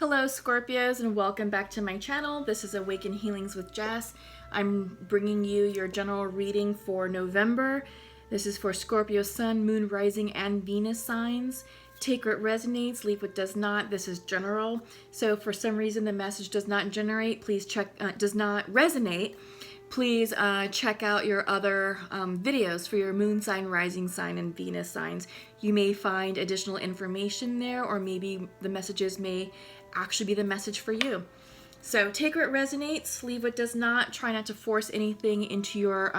Hello Scorpios and welcome back to my channel. This is Awaken Healings with Jess. I'm bringing you your general reading for November. This is for Scorpio Sun, Moon, Rising, and Venus signs. Take what resonates, leave what does not. This is general. So if for some reason the message does not resonate, please check out your other videos for your moon sign, rising sign, and Venus signs. You may find additional information there, or maybe the messages may actually be the message for you. So take what resonates, leave what does not. Try not to force anything into your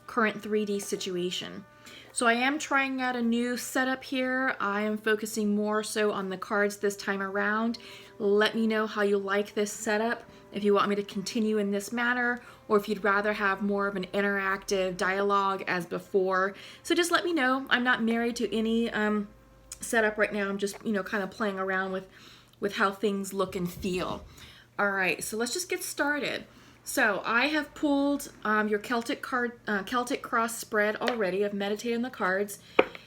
current 3D situation. So I am trying out a new setup here. I am focusing more so on the cards this time around. Let me know how you like this setup, if you want me to continue in this manner, or if you'd rather have more of an interactive dialogue as before. So just let me know. I'm not married to any setup right now. I'm just, kind of playing around with how things look and feel. All right, so let's just get started. So I have pulled your Celtic cross spread already. I've meditated on the cards.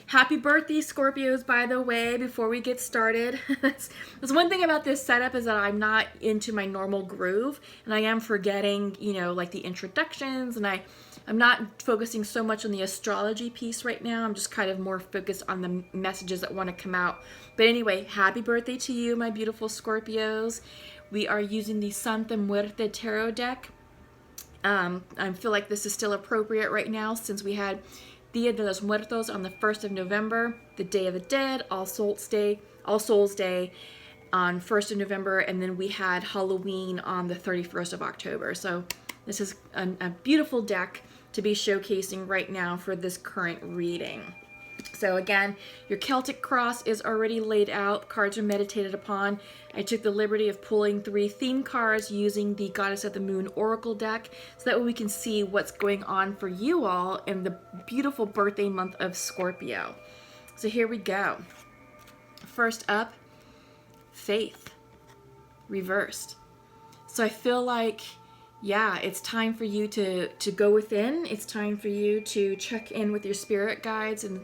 Happy birthday, Scorpios, by the way, before we get started. That's one thing about this setup, is that I'm not into my normal groove, and I am forgetting, like the introductions, and I'm not focusing so much on the astrology piece right now. I'm just kind of more focused on the messages that want to come out. But anyway, happy birthday to you, my beautiful Scorpios. We are using the Santa Muerte Tarot deck. I feel like this is still appropriate right now, since we had Dia de los Muertos on the 1st of November, the Day of the Dead, All Souls Day on 1st of November, and then we had Halloween on the 31st of October. So this is a beautiful deck to be showcasing right now for this current reading. So again, your Celtic cross is already laid out. Cards are meditated upon. I took the liberty of pulling 3 theme cards using the Goddess of the Moon Oracle deck, so that way we can see what's going on for you all in the beautiful birthday month of Scorpio. So here we go. First up, Faith, reversed. So I feel like, yeah, it's time for you to go within. It's time for you to check in with your spirit guides and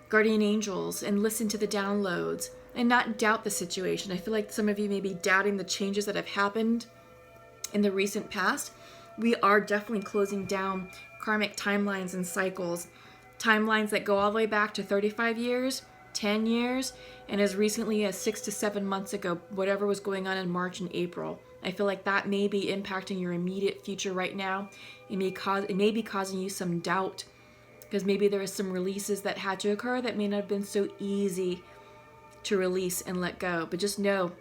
guardian angels, and listen to the downloads and not doubt the situation. I feel like some of you may be doubting the changes that have happened in the recent past. We are definitely closing down karmic timelines and cycles, timelines that go all the way back to 35 years, 10 years, and as recently as 6 to 7 months ago, whatever was going on in March and April. I feel like that may be impacting your immediate future right now. It may be causing you some doubt, because maybe there are some releases that had to occur that may not have been so easy to release and let go. But just know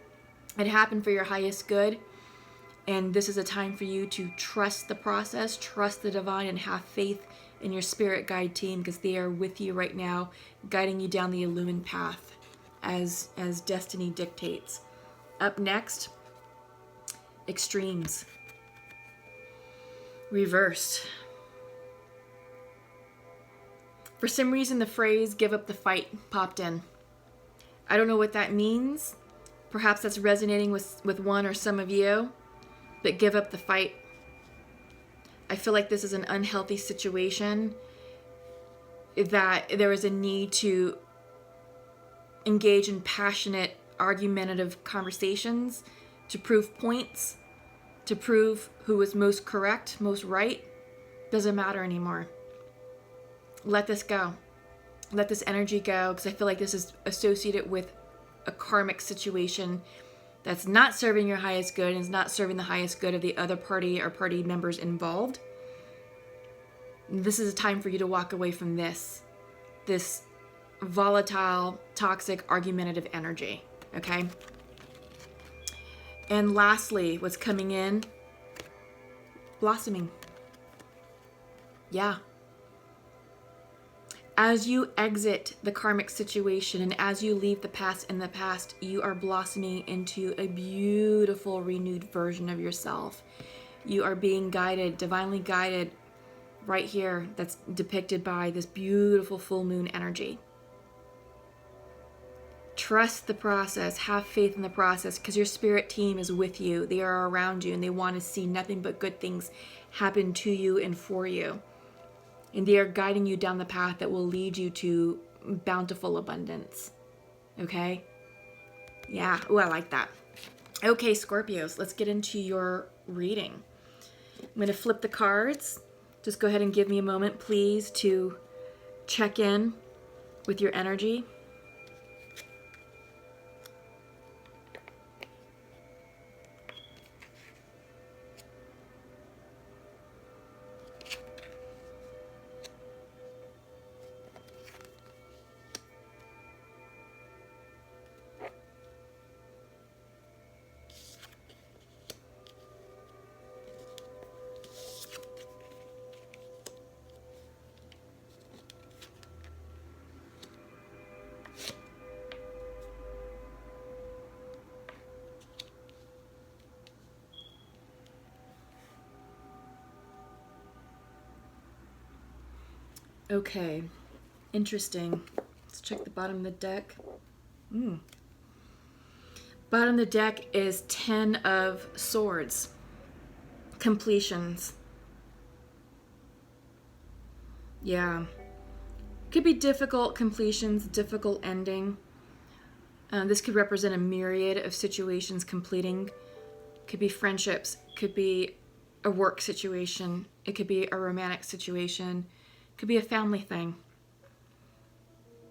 it happened for your highest good, and this is a time for you to trust the process, trust the divine, and have faith in your spirit guide team, because they are with you right now, guiding you down the illumined path as destiny dictates. Up next, extremes, reversed. For some reason, the phrase "give up the fight" popped in. I don't know what that means. Perhaps that's resonating with one or some of you, but give up the fight. I feel like this is an unhealthy situation, that there is a need to engage in passionate, argumentative conversations to prove points, to prove who is most correct, most right. Doesn't matter anymore. Let this go. Let this energy go, because I feel like this is associated with a karmic situation that's not serving your highest good and is not serving the highest good of the other party or party members involved. This is a time for you to walk away from this volatile, toxic, argumentative energy, okay? And lastly, what's coming in? Blossoming. Yeah. As you exit the karmic situation and as you leave the past in the past, you are blossoming into a beautiful, renewed version of yourself. You are being guided, divinely guided, right here. That's depicted by this beautiful full moon energy. Trust the process. Have faith in the process, because your spirit team is with you. They are around you, and they want to see nothing but good things happen to you and for you. And they are guiding you down the path that will lead you to bountiful abundance. Okay? Yeah. Oh, I like that. Okay, Scorpios, let's get into your reading. I'm going to flip the cards. Just go ahead and give me a moment, please, to check in with your energy. Okay, interesting. Let's check the bottom of the deck. Bottom of the deck is 10 of Swords. Completions. Yeah. Could be difficult completions, difficult ending. This could represent a myriad of situations completing. Could be friendships. Could be a work situation. It could be a romantic situation. Could be a family thing.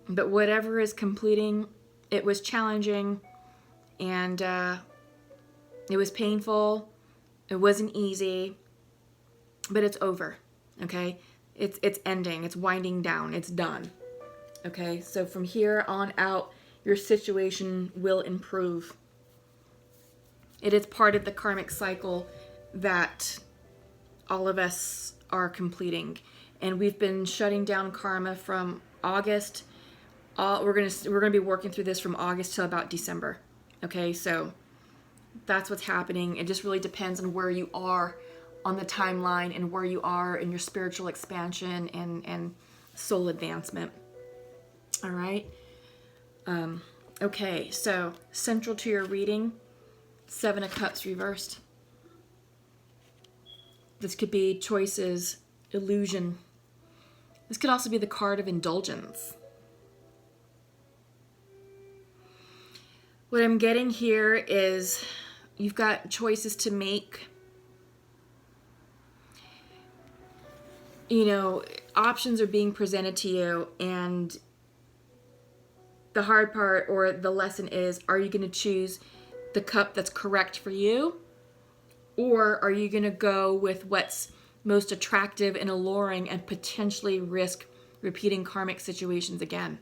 But whatever is completing, it was challenging, and it was painful. It wasn't easy, but it's over. Okay, it's ending. It's winding down. It's done. Okay, so from here on out, your situation will improve. It is part of the karmic cycle that all of us are completing, and we've been shutting down karma from August. We're gonna be working through this from August till about December. Okay, so that's what's happening. It just really depends on where you are on the timeline and where you are in your spiritual expansion and soul advancement. All right. Okay, so central to your reading, 7 of Cups reversed. This could be choices, illusion. This could also be the card of indulgence. What I'm getting here is you've got choices to make. You know, options are being presented to you, and the hard part or the lesson is, are you going to choose the cup that's correct for you? Or are you going to go with what's most attractive and alluring and potentially risk repeating karmic situations again?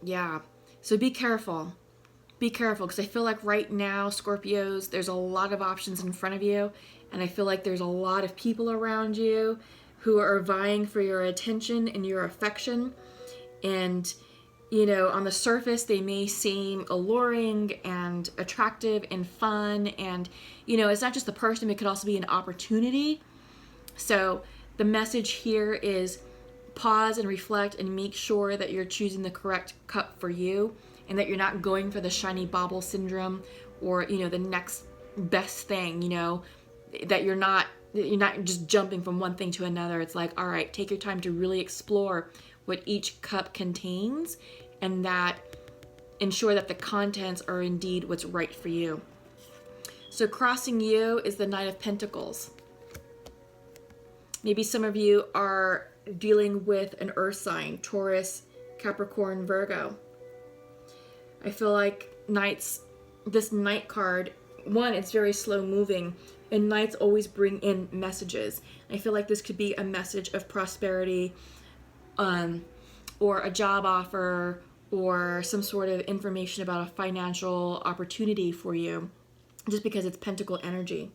Yeah. So be careful. Be careful, because I feel like right now, Scorpios, there's a lot of options in front of you, and I feel like there's a lot of people around you who are vying for your attention and your affection. And, you know, on the surface, they may seem alluring and attractive and fun. And, you know, it's not just the person, it could also be an opportunity. So the message here is pause and reflect and make sure that you're choosing the correct cup for you, and that you're not going for the shiny bauble syndrome or, you know, the next best thing, you know, that you're not just jumping from one thing to another. It's like, all right, take your time to really explore what each cup contains, and that ensure that the contents are indeed what's right for you. So crossing you is the Knight of Pentacles. Maybe some of you are dealing with an earth sign, Taurus, Capricorn, Virgo. I feel like this Knight card, one, it's very slow moving, and Knights always bring in messages. I feel like this could be a message of prosperity, or a job offer, or some sort of information about a financial opportunity for you, just because it's Pentacle energy.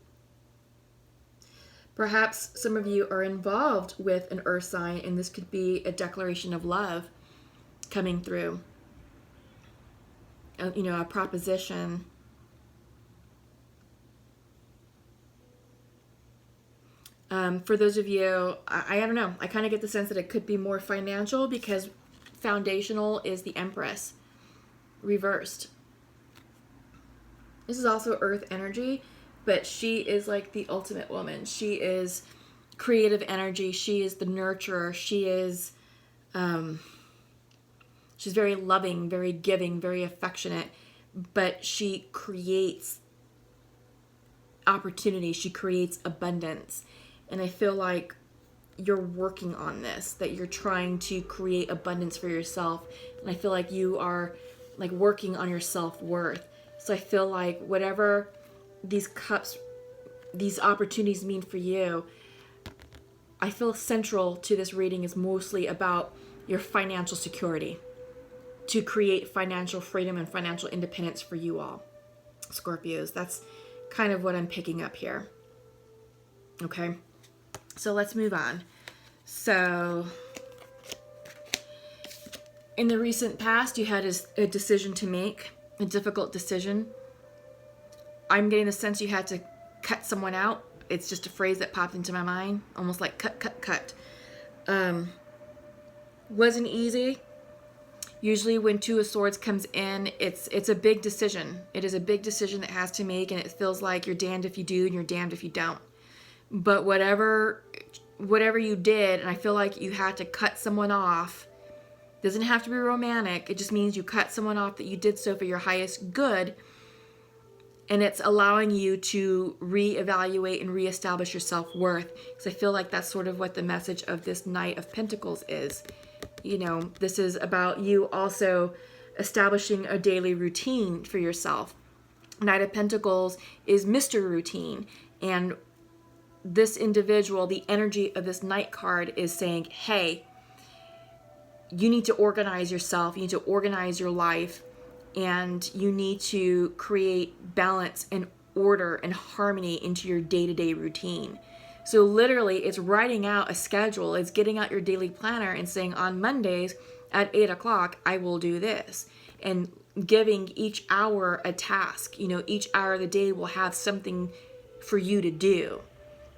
Perhaps some of you are involved with an earth sign, and this could be a declaration of love coming through. You know, a proposition. For those of you, I don't know, I kind of get the sense that it could be more financial, because foundational is the Empress reversed. This is also earth energy, but she is like the ultimate woman. She is creative energy. She is the nurturer. She is She's very loving, very giving, very affectionate, but she creates opportunity. She creates abundance. And I feel like you're working on this, that you're trying to create abundance for yourself. And I feel like you are like working on your self-worth. So I feel like whatever these cups, these opportunities mean for you, I feel central to this reading is mostly about your financial security, to create financial freedom and financial independence for you all, Scorpios. That's kind of what I'm picking up here. Okay, so let's move on. So in the recent past, you had a decision to make, a difficult decision. I'm getting the sense you had to cut someone out. It's just a phrase that popped into my mind, almost like cut, cut, cut. Wasn't easy. Usually when Two of Swords comes in, it's a big decision. It is a big decision that has to make, and it feels like you're damned if you do and you're damned if you don't. But whatever you did, and I feel like you had to cut someone off, doesn't have to be romantic. It just means you cut someone off that you did so for your highest good, and it's allowing you to reevaluate and reestablish your self-worth. Because I feel like that's sort of what the message of this Knight of Pentacles is. You know, this is about you also establishing a daily routine for yourself. Knight of Pentacles is Mr. Routine, and this individual, the energy of this Knight card is saying, hey, you need to organize yourself, you need to organize your life, and you need to create balance and order and harmony into your day-to-day routine. So literally, it's writing out a schedule. It's getting out your daily planner and saying, on Mondays at 8 o'clock, I will do this. And giving each hour a task. You know, each hour of the day will have something for you to do.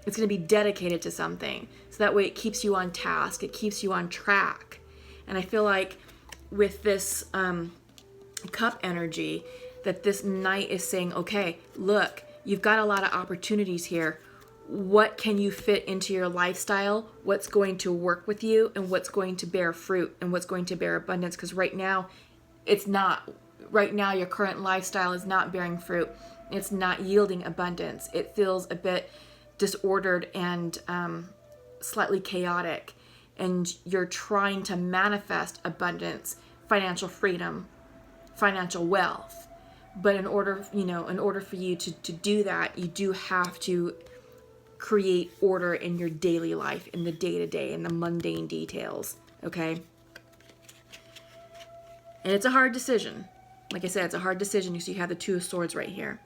It's going to be dedicated to something. So that way it keeps you on task. It keeps you on track. And I feel like with this cup energy, that this Knight is saying, okay, look, you've got a lot of opportunities here. What can you fit into your lifestyle? What's going to work with you, and what's going to bear fruit, and what's going to bear abundance? Because right now, it's not. Right now, your current lifestyle is not bearing fruit. It's not yielding abundance. It feels a bit disordered and slightly chaotic. And you're trying to manifest abundance, financial freedom, financial wealth. But in order for you to do that, you do have to create order in your daily life, in the day-to-day, in the mundane details, okay? And it's a hard decision. Like I said, it's a hard decision. You see, you have the Two of Swords right here.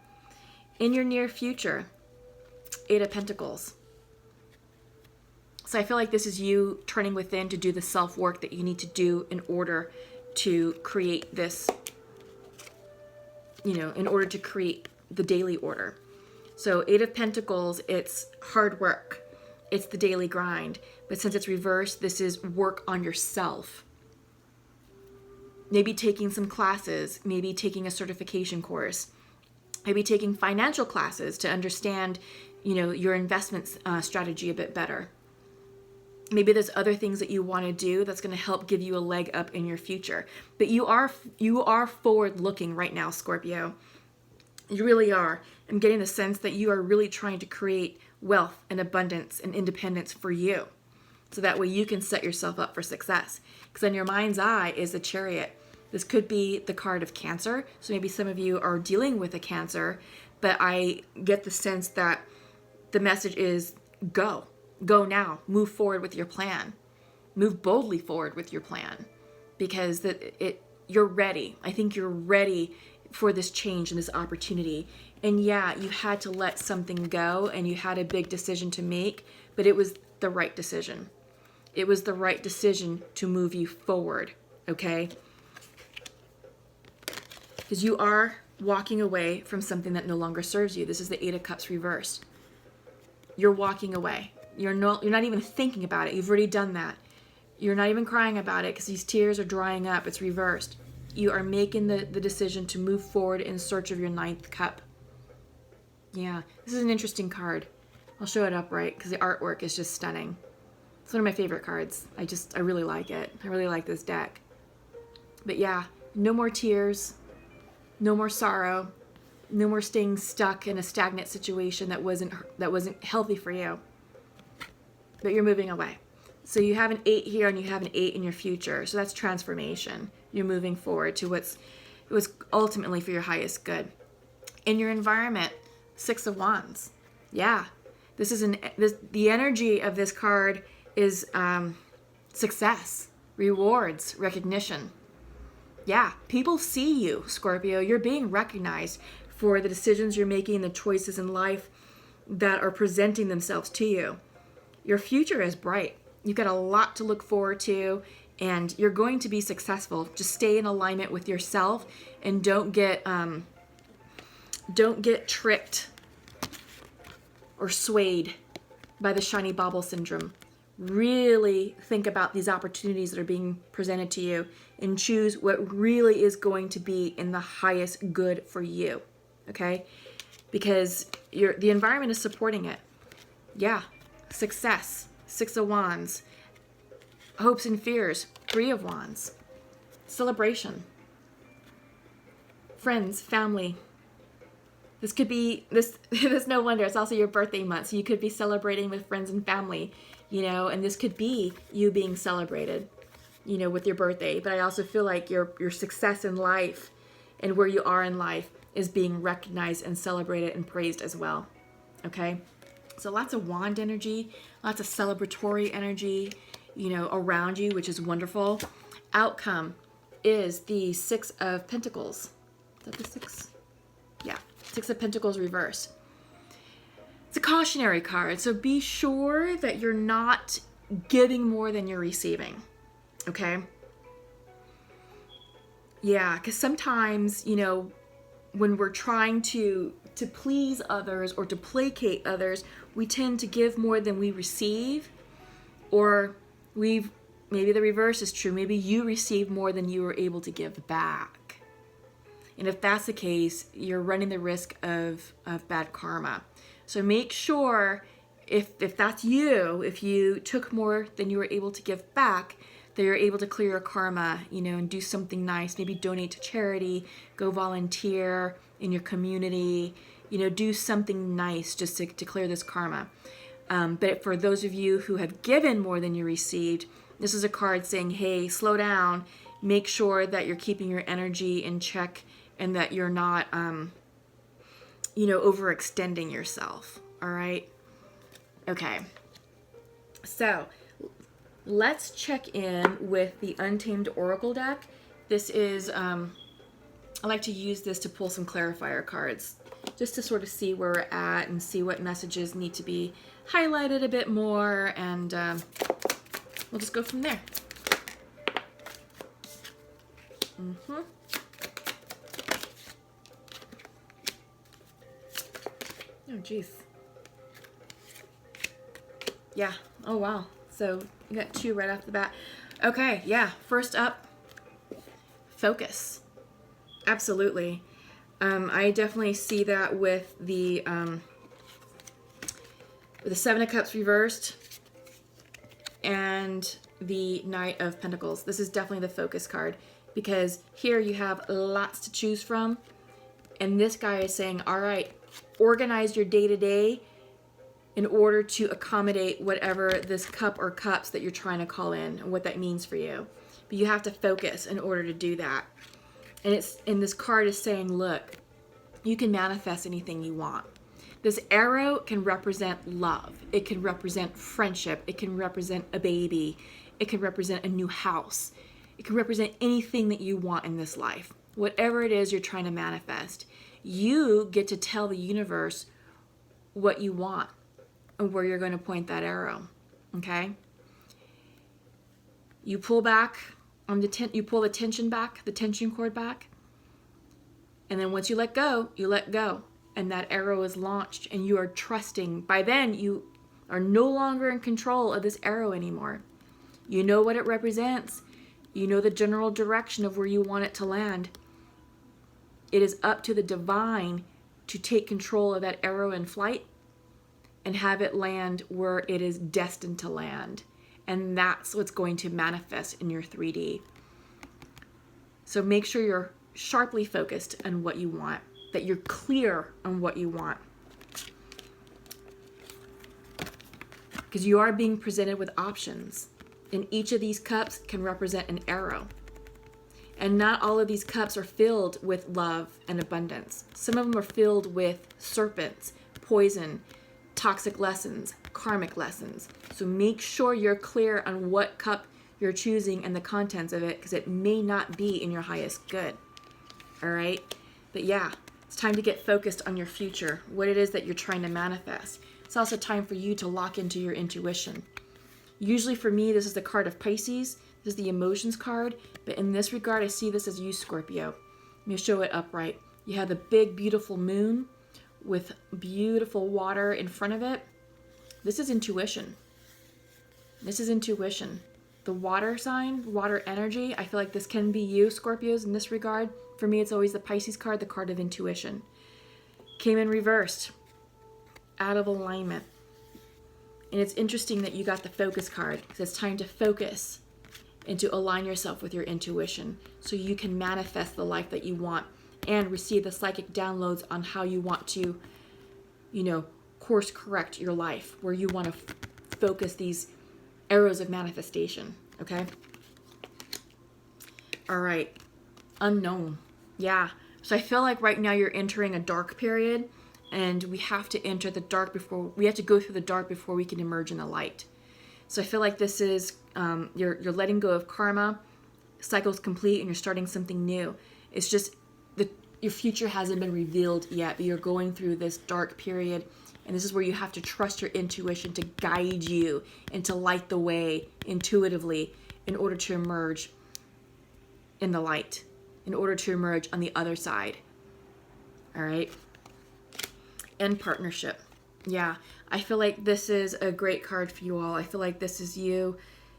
In your near future, 8 of Pentacles. So I feel like this is you turning within to do the self-work that you need to do in order to create this, in order to create the daily order. So 8 of Pentacles, it's hard work. It's the daily grind. But since it's reversed, this is work on yourself. Maybe taking some classes, maybe taking a certification course, maybe taking financial classes to understand, your investment strategy a bit better. Maybe there's other things that you want to do that's going to help give you a leg up in your future. But you are forward looking right now, Scorpio. You really are. I'm getting the sense that you are really trying to create wealth and abundance and independence for you. So that way you can set yourself up for success. Because in your mind's eye is the Chariot. This could be the card of Cancer. So maybe some of you are dealing with a Cancer. But I get the sense that the message is go. Go now. Move forward with your plan. Move boldly forward with your plan. Because you're ready. I think you're ready for this change and this opportunity. And yeah, you had to let something go and you had a big decision to make, but it was the right decision. It was the right decision to move you forward, okay? Because you are walking away from something that no longer serves you. This is the 8 of Cups reversed. You're walking away. You're not even thinking about it. You've already done that. You're not even crying about it because these tears are drying up. It's reversed. You are making the decision to move forward in search of your 9th cup. Yeah, this is an interesting card. I'll show it up right because the artwork is just stunning. It's one of my favorite cards. I really like it. I really like this deck. But yeah, no more tears, no more sorrow, no more staying stuck in a stagnant situation that wasn't healthy for you. But you're moving away. So you have an 8 here and you have an 8 in your future. So that's transformation. You're moving forward to what's ultimately for your highest good. In your environment, 6 of Wands. Yeah. The energy of this card is success, rewards, recognition. Yeah, people see you, Scorpio. You're being recognized for the decisions you're making, the choices in life that are presenting themselves to you. Your future is bright. You've got a lot to look forward to, and you're going to be successful. Just stay in alignment with yourself and don't get tricked or swayed by the shiny bauble syndrome. Really think about these opportunities that are being presented to you and choose what really is going to be in the highest good for you. Okay? Because the environment is supporting it. Yeah. Success, 6 of Wands. Hopes and fears, 3 of Wands. Celebration. Friends, family. This could be, this no wonder, it's also your birthday month, so you could be celebrating with friends and family, and this could be you being celebrated, with your birthday. But I also feel like your success in life and where you are in life is being recognized and celebrated and praised as well. Okay? So lots of wand energy, lots of celebratory energy, around you, which is wonderful. Outcome is the 6 of Pentacles. Is that the 6? Yeah, 6 of Pentacles reverse. It's a cautionary card, so be sure that you're not giving more than you're receiving, okay? Yeah, because sometimes, when we're trying to please others or to placate others, we tend to give more than we receive, or maybe the reverse is true. Maybe you receive more than you were able to give back. And if that's the case, you're running the risk of bad karma. So make sure if that's you, if you took more than you were able to give back, that you're able to clear your karma, and do something nice. Maybe donate to charity, go volunteer in your community, do something nice just to clear this karma. But for those of you who have given more than you received, this is a card saying, hey, slow down, make sure that you're keeping your energy in check and that you're not, overextending yourself. All right. Okay. So let's check in with the Untamed Oracle deck. This is, I like to use this to pull some clarifier cards just to sort of see where we're at and see what messages need to be highlighted a bit more, and we'll just go from there. Oh, geez. Yeah. Oh, wow. So you got 2 right off the bat. Okay. Yeah. First up, focus. Absolutely. I definitely see that with the 7 of Cups reversed and the Knight of Pentacles. This is definitely the focus card, because here you have lots to choose from, and this guy is saying, all right, organize your day-to-day in order to accommodate whatever this cup or cups that you're trying to call in and what that means for you. But you have to focus in order to do that. And this card is saying, look, you can manifest anything you want. This arrow can represent love. It can represent friendship. It can represent a baby. It can represent a new house. It can represent anything that you want in this life. Whatever it is you're trying to manifest, you get to tell the universe what you want and where you're going to point that arrow. Okay? You pull back on you pull the tension back, the tension cord back. And then once you let go, you let go. And that arrow is launched and you are trusting. By then, you are no longer in control of this arrow anymore. You know what it represents. You know the general direction of where you want it to land. It is up to the divine to take control of that arrow in flight and have it land where it is destined to land. And that's what's going to manifest in your 3D. So make sure you're sharply focused on what you want, that you're clear on what you want. Because you are being presented with options. And each of these cups can represent an arrow. And not all of these cups are filled with love and abundance. Some of them are filled with serpents, poison, toxic lessons, karmic lessons. So make sure you're clear on what cup you're choosing and the contents of it, because it may not be in your highest good. All right? But yeah, it's time to get focused on your future, what it is that you're trying to manifest. It's also time for you to lock into your intuition. Usually for me, this is the card of Pisces. This is the emotions card. But in this regard, I see this as you, Scorpio. Let me show it upright. You have the big, beautiful moon with beautiful water in front of it. This is intuition. This is intuition. The water sign, water energy, I feel like this can be you, Scorpios, in this regard. For me, it's always the Pisces card, the card of intuition. Came in reversed, out of alignment. And it's interesting that you got the focus card, because it's time to focus and to align yourself with your intuition so you can manifest the life that you want and receive the psychic downloads on how you want to, course correct your life, where you want to focus these arrows of manifestation, okay? All right, unknown. Yeah, so I feel like right now you're entering a dark period, and we have to enter the dark we have to go through the dark before we can emerge in the light. So I feel like this is, you're letting go of karma, cycle's complete, and you're starting something new. It's just your future hasn't been revealed yet, but you're going through this dark period, and this is where you have to trust your intuition to guide you and to light the way intuitively in order to emerge in the light, in order to emerge on the other side. All right? And partnership. Yeah, I feel like this is a great card for you all. I feel like this is you.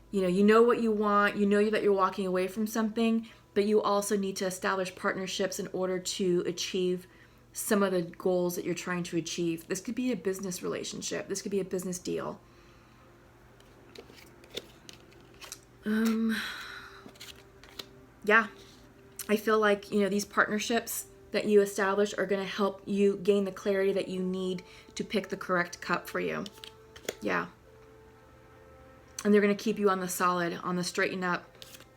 You know what you want. You know that you're walking away from something, but you also need to establish partnerships in order to achieve some of the goals that you're trying to achieve. This could be a business relationship. This could be a business deal. Yeah, I feel like, these partnerships that you establish are going to help you gain the clarity that you need to pick the correct cup for you. Yeah. And they're going to keep you on the solid, on the straighten up,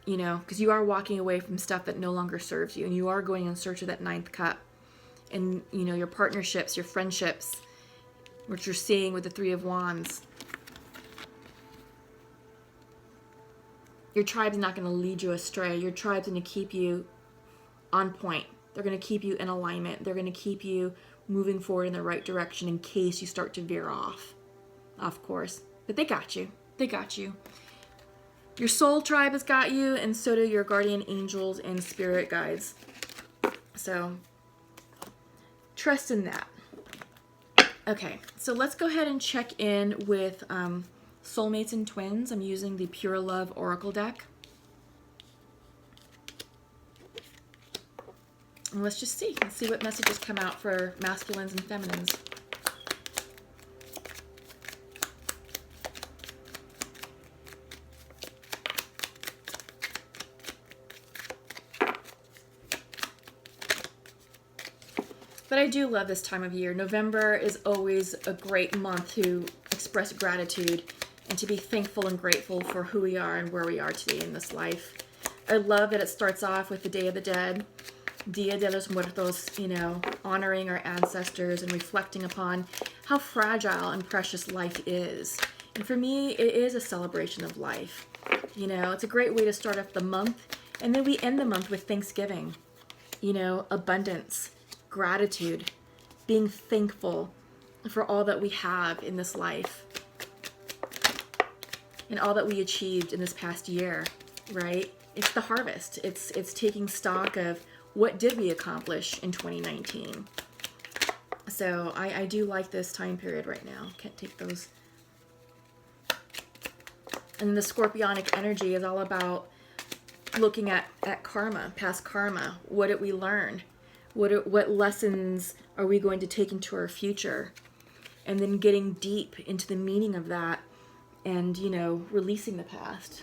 because you are walking away from stuff that no longer serves you, and you are going in search of that ninth cup. And, your partnerships, your friendships, what you're seeing with the Three of Wands. Your tribe's not going to lead you astray. Your tribe's going to keep you on point. They're going to keep you in alignment. They're going to keep you moving forward in the right direction in case you start to veer off, of course. But they got you. They got you. Your soul tribe has got you, and so do your guardian angels and spirit guides. So trust in that. Okay, so let's go ahead and check in with soulmates and twins. I'm using the Pure Love Oracle deck. And let's just see. Let's see what messages come out for masculines and feminines. But I do love this time of year. November is always a great month to express gratitude and to be thankful and grateful for who we are and where we are today in this life. I love that it starts off with the Day of the Dead, Dia de los Muertos, honoring our ancestors and reflecting upon how fragile and precious life is. And for me, it is a celebration of life. It's a great way to start off the month. And then we end the month with Thanksgiving, abundance, gratitude, being thankful for all that we have in this life and all that we achieved in this past year, right? It's the harvest. It's taking stock of what did we accomplish in 2019. So I do like this time period right now. Can't take those. And the scorpionic energy is all about looking at karma, past karma. What did we learn? What lessons are we going to take into our future? And then getting deep into the meaning of that and, releasing the past.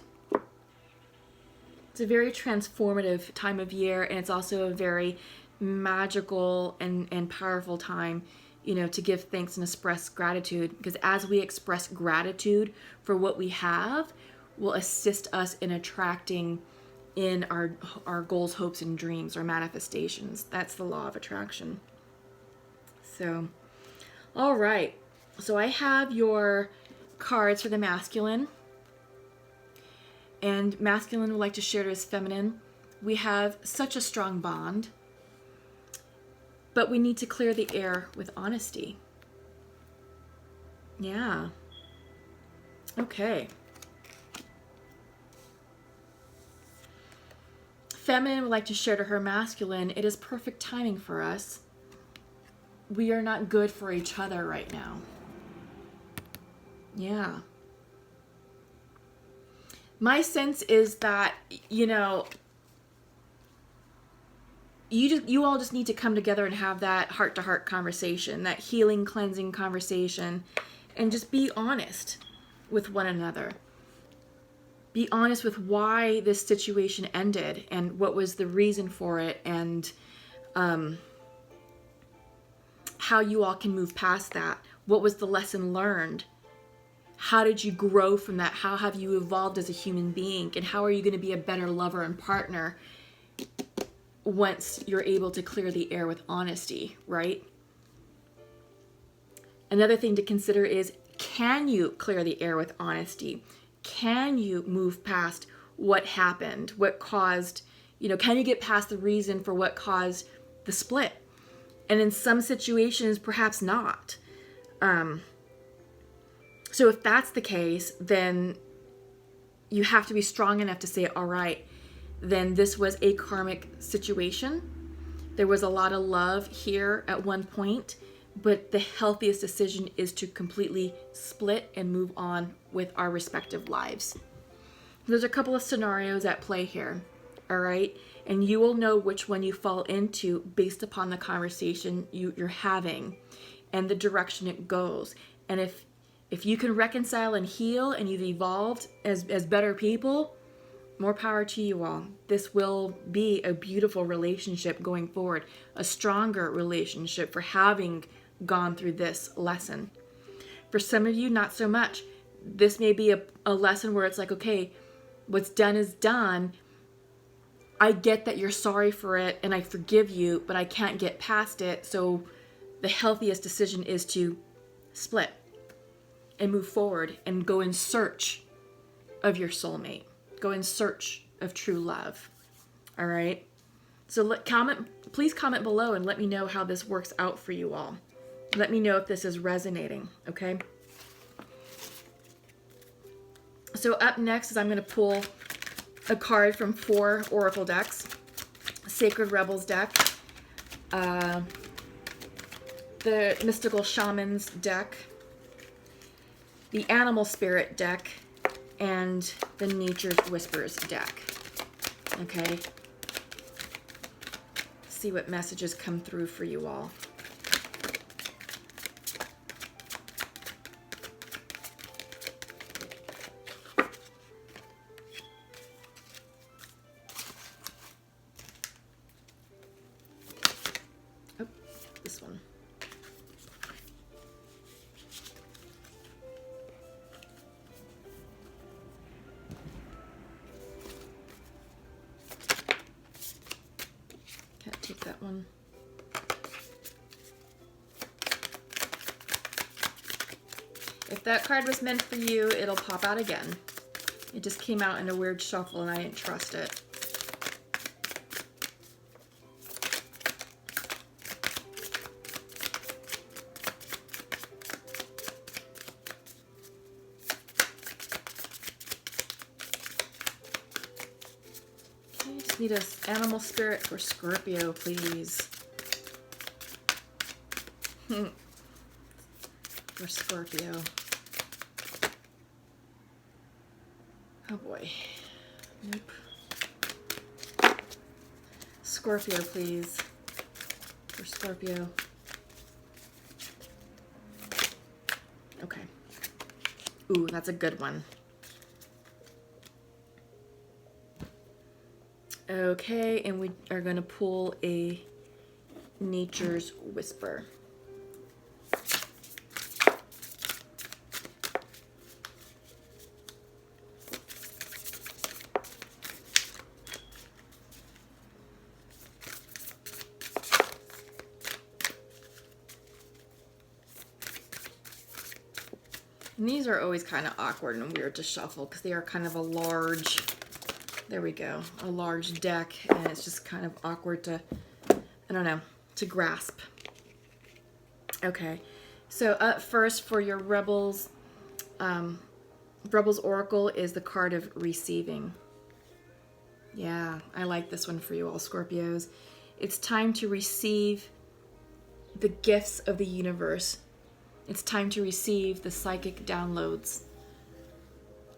It's a very transformative time of year, and it's also a very magical and powerful time, you know, to give thanks and express gratitude, because as we express gratitude for what we have, will assist us in attracting in our goals, hopes, and dreams, or manifestations. That's the law of attraction. So, all right. So I have your cards for the masculine. And masculine would like to share to his feminine. We have such a strong bond, but we need to clear the air with honesty. Yeah. Okay. Feminine would like to share to her masculine, it is perfect timing for us. We are not good for each other right now. Yeah. My sense is that, you know, you all just need to come together and have that heart-to-heart conversation, that healing, cleansing conversation, and just be honest with one another. Be honest with why this situation ended and what was the reason for it, and how you all can move past that. What was the lesson learned? How did you grow from that? How have you evolved as a human being? And how are you going to be a better lover and partner once you're able to clear the air with honesty, right? Another thing to consider is, can you clear the air with honesty? Can you move past what happened? What caused, you know, can you get past the reason for what caused the split? And in some situations, perhaps not. So if that's the case, then you have to be strong enough to say, all right, then this was a karmic situation. There was a lot of love here at one point, but the healthiest decision is to completely split and move on with our respective lives. There's a couple of scenarios at play here, all right? And you will know which one you fall into based upon the conversation you're having and the direction it goes. And if you can reconcile and heal and you've evolved as better people, more power to you all. This will be a beautiful relationship going forward, a stronger relationship for having gone through this lesson. For some of you, not so much. This may be a lesson where it's like, okay, what's done is done. I get that you're sorry for it and I forgive you, but I can't get past it. So the healthiest decision is to split and move forward and go in search of your soulmate. Go in search of true love. All right? So please comment below and let me know how this works out for you all. Let me know if this is resonating, okay? So up next is I'm going to pull a card from 4 oracle decks. Sacred Rebels deck, the Mystical Shamans deck, the Animal Spirit deck, and the Nature's Whispers deck. Okay? See what messages come through for you all. Oh, this one. Can't take that one. If that card was meant for you, it'll pop out again. It just came out in a weird shuffle and I didn't trust it. Okay, just need an animal spirit for Scorpio, please. For Scorpio. Oh boy. Nope. Scorpio, please. For Scorpio. Okay. Ooh, that's a good one. Okay, and we are going to pull a Nature's Whisper. And these are always kind of awkward and weird to shuffle because they are kind of a large, there we go, a large deck, and it's just kind of awkward to, I don't know, to grasp. Okay, so up first for your Rebels, Rebels Oracle is the card of receiving. Yeah, I like this one for you all, Scorpios. It's time to receive the gifts of the universe. It's time to receive the psychic downloads.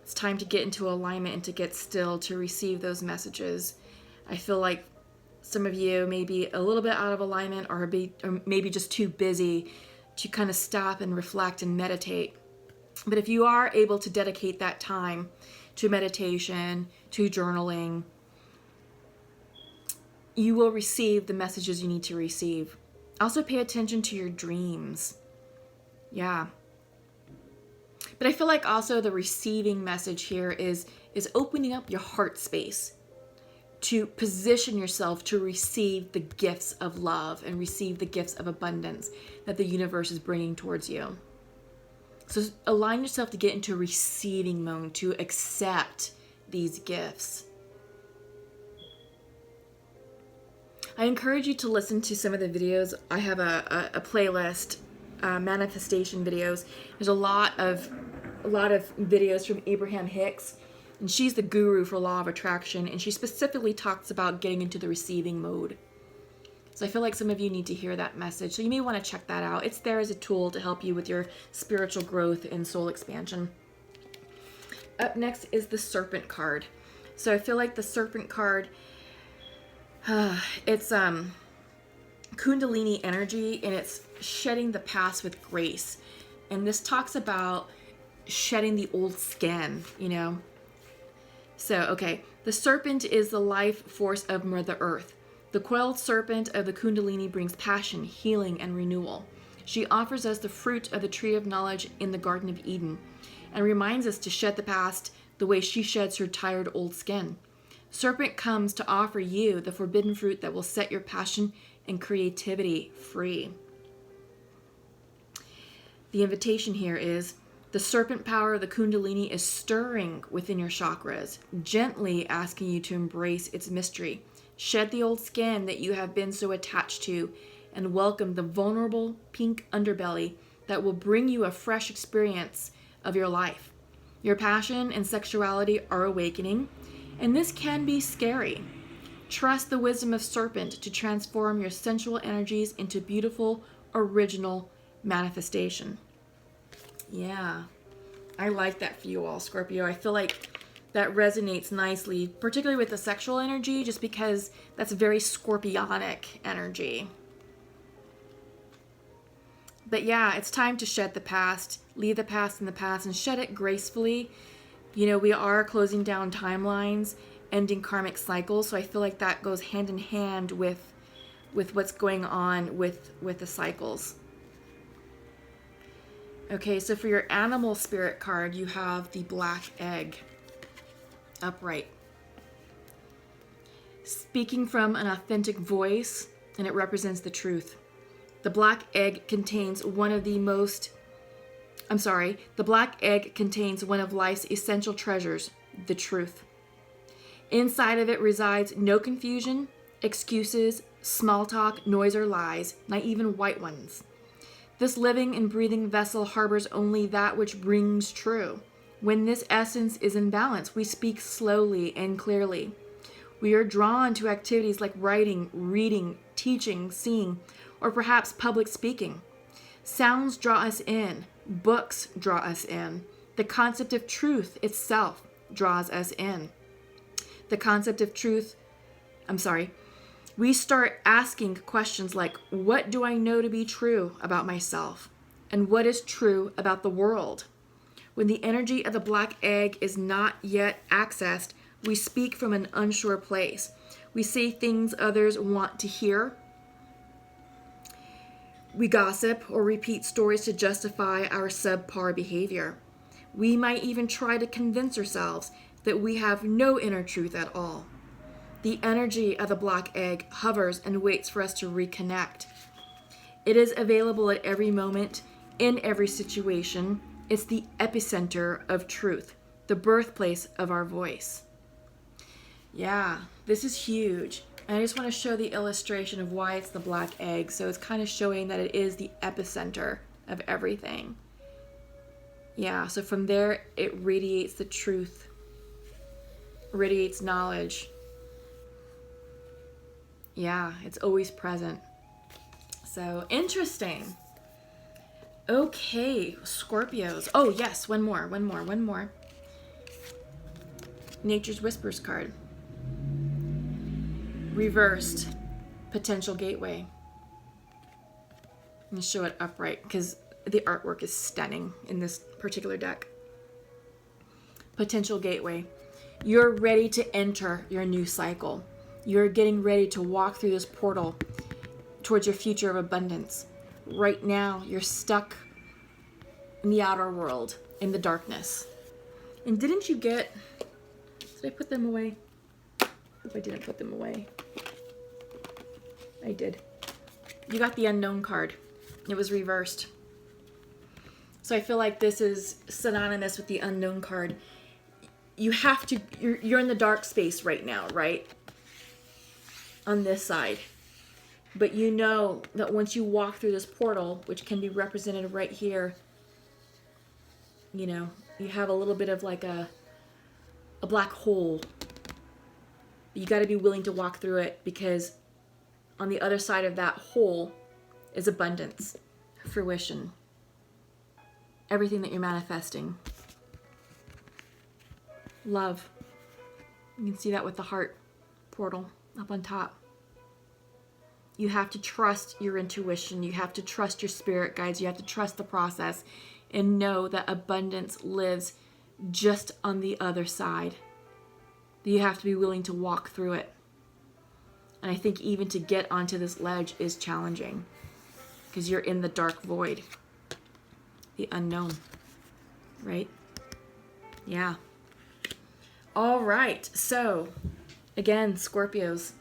It's time to get into alignment and to get still to receive those messages. I feel like some of you may be a little bit out of alignment or maybe just too busy to kind of stop and reflect and meditate. But if you are able to dedicate that time to meditation, to journaling, you will receive the messages you need to receive. Also pay attention to your dreams. Yeah. But I feel like also the receiving message here is opening up your heart space to position yourself to receive the gifts of love and receive the gifts of abundance that the universe is bringing towards you. So align yourself to get into a receiving mode, to accept these gifts. I encourage you to listen to some of the videos. I have a playlist, manifestation videos. There's a lot of videos from Abraham Hicks, and she's the guru for law of attraction, and she specifically talks about getting into the receiving mode. So I feel like some of you need to hear that message. So you may want to check that out. It's there as a tool to help you with your spiritual growth and soul expansion. Up next is the Serpent card. So I feel like the Serpent card, it's Kundalini energy, and it's shedding the past with grace. And this talks about shedding the old skin, you know. So, okay, the serpent is the life force of Mother Earth. The coiled serpent of the Kundalini brings passion, healing, and renewal. She offers us the fruit of the tree of knowledge in the Garden of Eden and reminds us to shed the past the way she sheds her tired old skin. Serpent comes to offer you the forbidden fruit that will set your passion and creativity free. The invitation here is the serpent power of the Kundalini is stirring within your chakras, gently asking you to embrace its mystery. Shed the old skin that you have been so attached to and welcome the vulnerable pink underbelly that will bring you a fresh experience of your life. Your passion and sexuality are awakening, and this can be scary. Trust the wisdom of serpent to transform your sensual energies into beautiful, original manifestation. Yeah, I like that for you all, Scorpio. I feel like that resonates nicely, particularly with the sexual energy, just because that's very scorpionic energy. But yeah, it's time to shed the past, leave the past in the past, and shed it gracefully. You know, we are closing down timelines, ending karmic cycles, so I feel like that goes hand in hand with what's going on with the cycles. Okay, so for your animal spirit card, you have the black egg upright. Speaking from an authentic voice, and it represents the truth. The black egg contains one of life's essential treasures, the truth. Inside of it resides no confusion, excuses, small talk, noise, or lies, not even white ones. This living and breathing vessel harbors only that which brings true. When this essence is in balance, we speak slowly and clearly. We are drawn to activities like writing, reading, teaching, singing, or perhaps public speaking. Sounds draw us in. Books draw us in. The concept of truth itself draws us in. We start asking questions like, what do I know to be true about myself? And what is true about the world? When the energy of the black egg is not yet accessed, We speak from an unsure place. We say things others want to hear. We gossip or repeat stories to justify our subpar behavior. We might even try to convince ourselves that we have no inner truth at all. The energy of the black egg hovers and waits for us to reconnect. It is available at every moment, in every situation. It's the epicenter of truth, the birthplace of our voice. Yeah, this is huge. And I just want to show the illustration of why it's the black egg. So it's kind of showing that it is the epicenter of everything. Yeah, so from there, it radiates the truth, radiates knowledge. Yeah, it's always present. So interesting. Okay, Scorpios. Oh, yes, one more. Nature's Whispers card. Reversed, potential gateway. Let me show it upright because the artwork is stunning in this particular deck. Potential gateway. You're ready to enter your new cycle. You're getting ready to walk through this portal towards your future of abundance. Right now, you're stuck in the outer world, in the darkness. And didn't you get... Did I put them away? If I didn't put them away. I did. You got the unknown card. It was reversed. So I feel like this is synonymous with the unknown card. You have to, you're in the dark space right now, right? On this side. But you know that once you walk through this portal, which can be represented right here, you know, you have a little bit of like a black hole. You got to be willing to walk through it because on the other side of that hole is abundance, fruition, everything that you're manifesting. Love. You can see that with the heart portal up on top. You have to trust your intuition. You have to trust your spirit guides. You have to trust the process and know that abundance lives just on the other side. You have to be willing to walk through it. And I think even to get onto this ledge is challenging because you're in the dark void, the unknown, right? Yeah. All right. So again, Scorpios,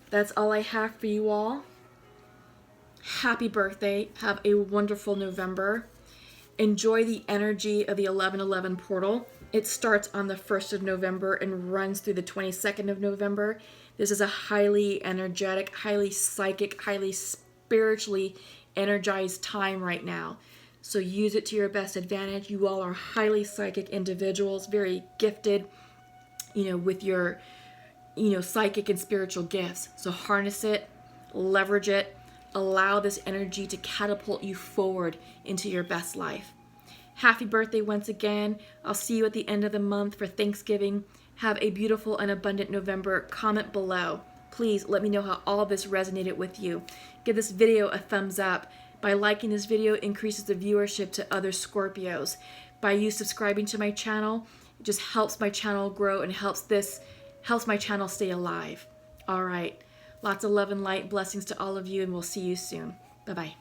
that's all I have for you all. Happy birthday. Have a wonderful November. Enjoy the energy of the 11/11 portal. It starts on the 1st of November and runs through the 22nd of November. This is a highly energetic, highly psychic, highly spiritually energized time right now. So use it to your best advantage. You all are highly psychic individuals, very gifted, you know, with your, you know, psychic and spiritual gifts. So harness it, leverage it, allow this energy to catapult you forward into your best life. Happy birthday once again. I'll see you at the end of the month for Thanksgiving. Have a beautiful and abundant November. Comment below. Please let me know how all of this resonated with you. Give this video a thumbs up. By liking this video, it increases the viewership to other Scorpios. By you subscribing to my channel, it just helps my channel grow and helps my channel stay alive. All right. Lots of love and light. Blessings to all of you, and we'll see you soon. Bye-bye.